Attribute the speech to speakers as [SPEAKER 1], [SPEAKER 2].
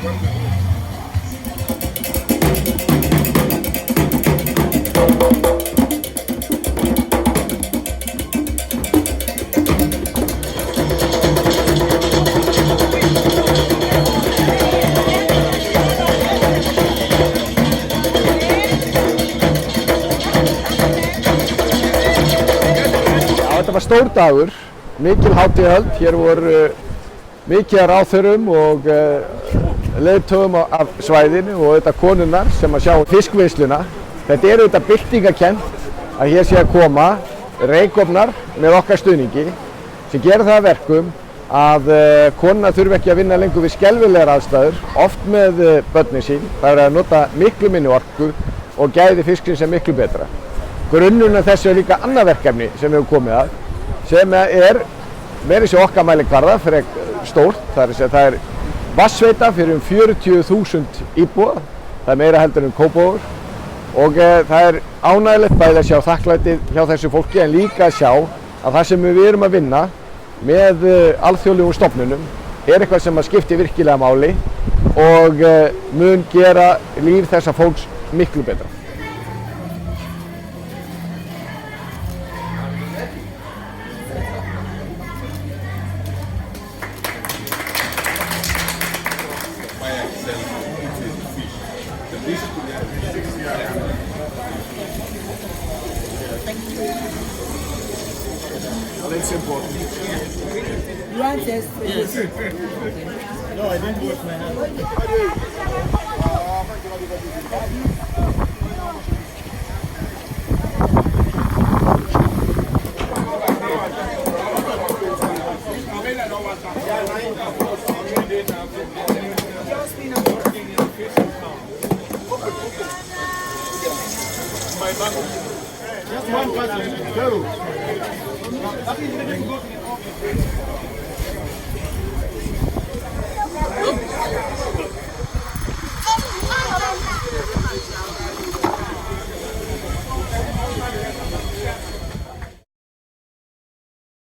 [SPEAKER 1] Þetta var stór dagur, mikil hátíðahöld, hér voru mikið af ráðherrum og leiðtogum af svæðinu og auðvitað konurnar sem að sjá fiskvinnsluna. Þetta er auðvitað byltingakennt að hér sé að koma reykofnar með okkar stuðningi sem gerir það að verkum að konurnar þurfi ekki að vinna lengur við skelfilegar aðstæður, oft með börnin sín. Það er að nota miklu minni orku og gæði fisksins er miklu betra. Grunnurinn af þessu er líka annað verkefni sem við höfum komið að, sem er meira sér okkar mælikvarða fyrir stórt. Það er vatnsveita fyrir 40.000 íbúa, það er meira heldur en Kópavogur og það er ánægilegt bæði að sjá þakklætið hjá þessu fólki en líka að sjá að það sem við erum að vinna með alþjóðlegum stofnunum er eitthvað sem að skipti virkilega máli og mun gera líf þessa fólks miklu betra.
[SPEAKER 2] That's important.
[SPEAKER 3] You want this?
[SPEAKER 2] Yes. No, I didn't wash my hands. Just one person. Go.